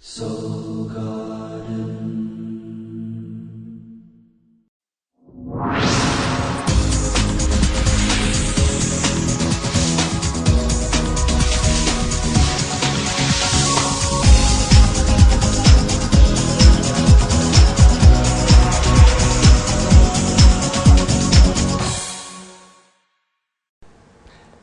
Soul Garden.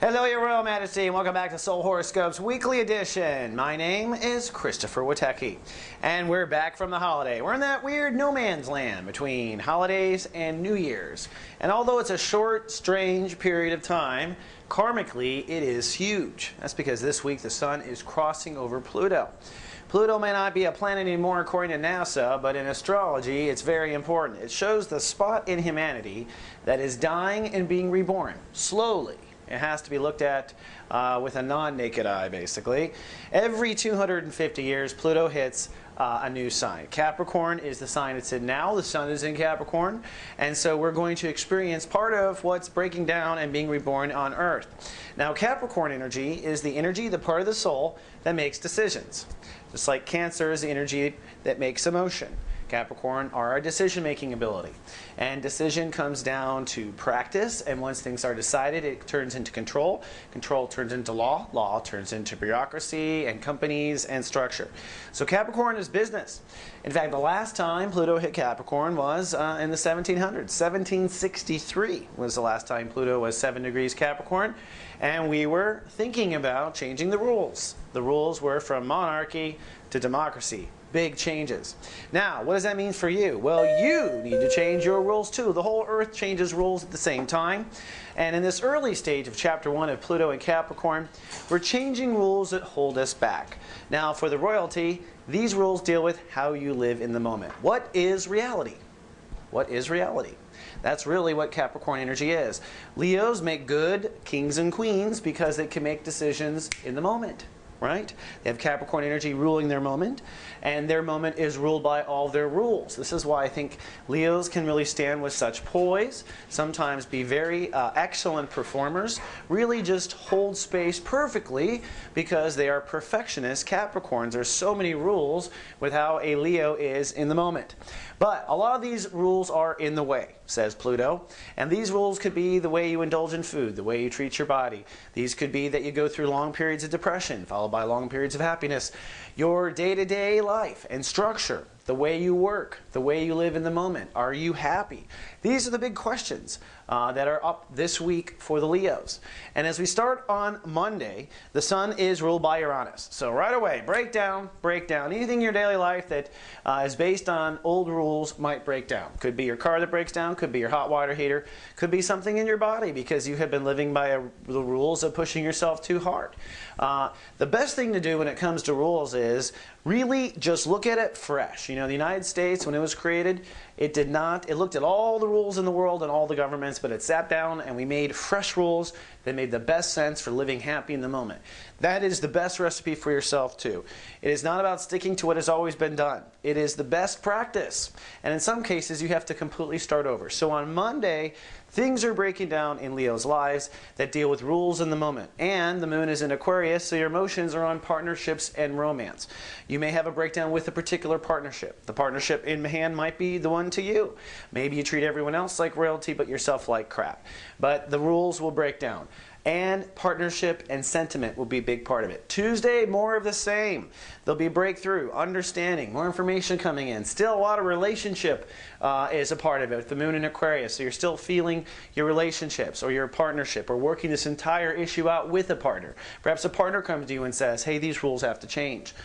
Hello, Your Royal Majesty, and welcome back to Soul Horoscopes Weekly Edition. My name is Christopher Witecki, and we're back from the holiday. We're in that weird no man's land between holidays and New Year's. And although it's a short, strange period of time, karmically it is huge. That's because this week the Sun is crossing over Pluto. Pluto may not be a planet anymore according to NASA, but in astrology it's very important. It shows the spot in humanity that is dying and being reborn, slowly. It has to be looked at with a non-naked eye, basically. Every 250 years, Pluto hits a new sign. Capricorn is the sign it's in now. The Sun is in Capricorn. And so we're going to experience part of what's breaking down and being reborn on Earth. Now, Capricorn energy is the energy, the part of the soul that makes decisions. Just like Cancer is the energy that makes emotion. Capricorn are our decision-making ability. And decision comes down to practice, and once things are decided, it turns into control. Control turns into law. Law turns into bureaucracy and companies and structure. So Capricorn is business. In fact, the last time Pluto hit Capricorn was in the 1700s. 1763 was the last time Pluto was 7 degrees Capricorn, and we were thinking about changing the rules. The rules were from monarchy to democracy. Big changes. Now, what does that mean for you? Well, you need to change your rules too. The whole Earth changes rules at the same time. And in this early stage of Chapter 1 of Pluto and Capricorn, we're changing rules that hold us back. Now, for the royalty, these rules deal with how you live in the moment. What is reality? What is reality? That's really what Capricorn energy is. Leos make good kings and queens because they can make decisions in the moment. Right? They have Capricorn energy ruling their moment, and their moment is ruled by all their rules. This is why I think Leos can really stand with such poise, sometimes be very excellent performers, really just hold space perfectly because they are perfectionist Capricorns. There's so many rules with how a Leo is in the moment. But a lot of these rules are in the way, says Pluto. And these rules could be the way you indulge in food, the way you treat your body. These could be that you go through long periods of depression, followed by long periods of happiness. Your day-to-day life and structure, the way you work, the way you live in the moment. Are you happy? These are the big questions that are up this week for the Leos. And as we start on Monday, the Sun is ruled by Uranus. So right away, break down. Anything in your daily life that is based on old rules might break down. Could be your car that breaks down, could be your hot water heater, could be something in your body because you have been living by the rules of pushing yourself too hard. The best thing to do when it comes to rules is really just look at it fresh. You know, the United States, when it was created, it looked at all the rules in the world and all the governments, but it sat down and we made fresh rules that made the best sense for living happy in the moment. That is the best recipe for yourself too. It is not about sticking to what has always been done. It is the best practice. And in some cases, you have to completely start over. So on Monday, things are breaking down in Leo's lives that deal with rules in the moment. And the moon is in Aquarius, so your emotions are on partnerships and romance. You may have a breakdown with a particular partnership. The partnership in hand might be the one to you. Maybe you treat everyone else like royalty, but yourself like crap. But the rules will break down. And partnership and sentiment will be a big part of it. Tuesday, more of the same. There'll be breakthrough, understanding, more information coming in. Still a lot of relationship is a part of it with the moon in Aquarius. So you're still feeling your relationships or your partnership or working this entire issue out with a partner. Perhaps a partner comes to you and says, hey, these rules have to change.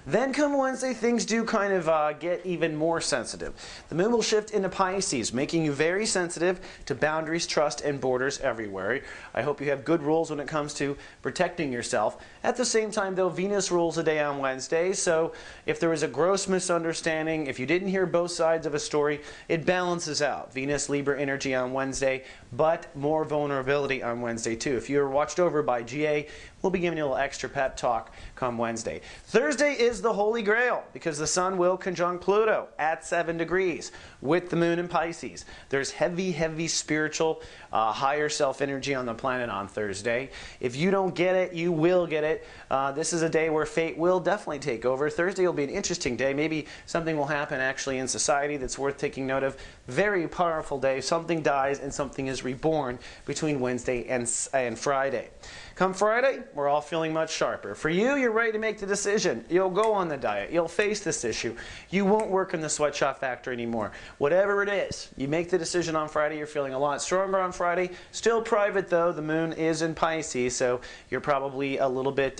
Then come Wednesday, things do kind of get even more sensitive. The moon will shift into Pisces, making you very sensitive to boundaries, trust, and borders everywhere. I hope you have good rules when it comes to protecting yourself. At the same time, though, Venus rules the day on Wednesday, so if there was a gross misunderstanding, if you didn't hear both sides of a story, it balances out. Venus, Libra energy on Wednesday, but more vulnerability on Wednesday too. If you're watched over by GA, We'll be giving you a little extra pep talk come Wednesday. Thursday is the Holy Grail because the Sun will conjunct Pluto at 7 degrees with the Moon in Pisces. There's heavy spiritual, higher self energy on the planet on Thursday. If you don't get it, you will get it. This is a day where fate will definitely take over. Thursday will be an interesting day. Maybe something will happen actually in society that's worth taking note of. Very powerful day. Something dies and something is reborn between Wednesday and Friday. Come Friday, we're all feeling much sharper. For you, you're ready to make the decision. You'll go on the diet. You'll face this issue. You won't work in the sweatshop factory anymore. Whatever it is, you make the decision on Friday. You're feeling a lot stronger on Friday. Still private though. The moon is in Pisces, so you're probably a little bit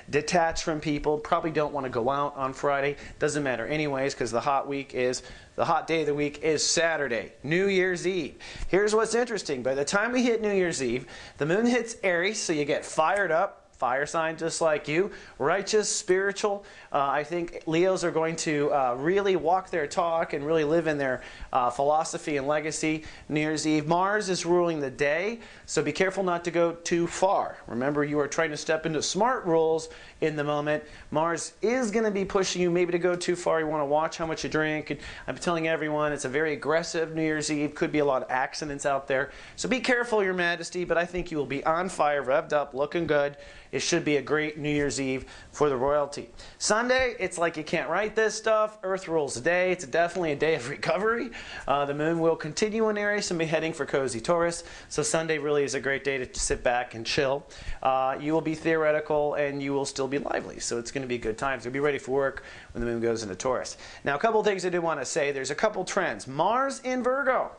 detached from people. Probably don't want to go out on Friday. Doesn't matter anyways because the hot day of the week is Saturday, New Year's Eve. Here's what's interesting. By the time we hit New Year's Eve, the moon hits Aries, so you get fired up. Fire sign just like you, righteous, spiritual. I think Leos are going to really walk their talk and really live in their philosophy and legacy. New Year's Eve, Mars is ruling the day, so be careful not to go too far. Remember, you are trying to step into smart rules in the moment. Mars is going to be pushing you maybe to go too far. You want to watch how much you drink. And I'm telling everyone it's a very aggressive New Year's Eve. Could be a lot of accidents out there. So be careful, Your Majesty, but I think you will be on fire, revved up, looking good. It should be a great New Year's Eve for the royalty. Sunday, it's like you can't write this stuff. Earth rules the day. It's definitely a day of recovery. The moon will continue in Aries and be heading for cozy Taurus. So Sunday really is a great day to sit back and chill. You will be theoretical and you will still be lively. So it's going to be a good time. So be ready for work when the moon goes into Taurus. Now, a couple of things I do want to say. There's a couple trends. Mars in Virgo.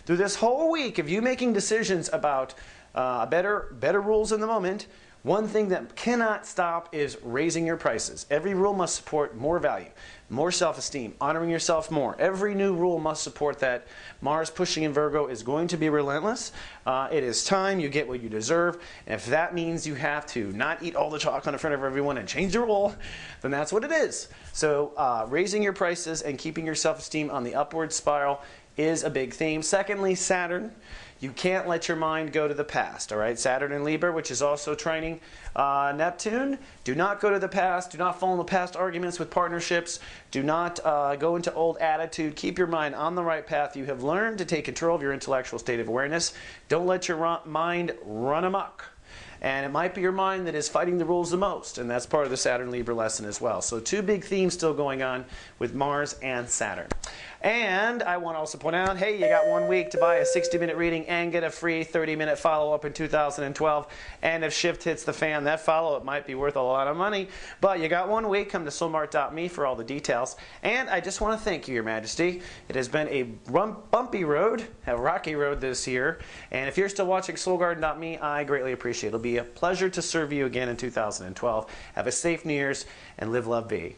Through this whole week of you making decisions about better rules in the moment, one thing that cannot stop is raising your prices. Every rule must support more value, more self-esteem, honoring yourself more. Every new rule must support that. Mars pushing in Virgo is going to be relentless. It is time. You get what you deserve. And if that means you have to not eat all the chocolate in front of everyone and change the rule, then that's what it is. So raising your prices and keeping your self-esteem on the upward spiral is a big theme. Secondly, Saturn. You can't let your mind go to the past, all right? Saturn in Libra, which is also trining Neptune. Do not go to the past. Do not fall into past arguments with partnerships. Do not go into old attitude. Keep your mind on the right path. You have learned to take control of your intellectual state of awareness. Don't let your mind run amok. And it might be your mind that is fighting the rules the most, and that's part of the Saturn Libra lesson as well. So two big themes still going on with Mars and Saturn. And I want to also point out, hey, you got 1 week to buy a 60-minute reading and get a free 30-minute follow-up in 2012. And if shift hits the fan, that follow-up might be worth a lot of money. But you got 1 week. Come to soulmart.me for all the details. And I just want to thank you, Your Majesty. It has been a bumpy road, a rocky road this year. And if you're still watching soulgarden.me, I greatly appreciate it. It'll be a pleasure to serve you again in 2012. Have a safe New Year's and live, love, be.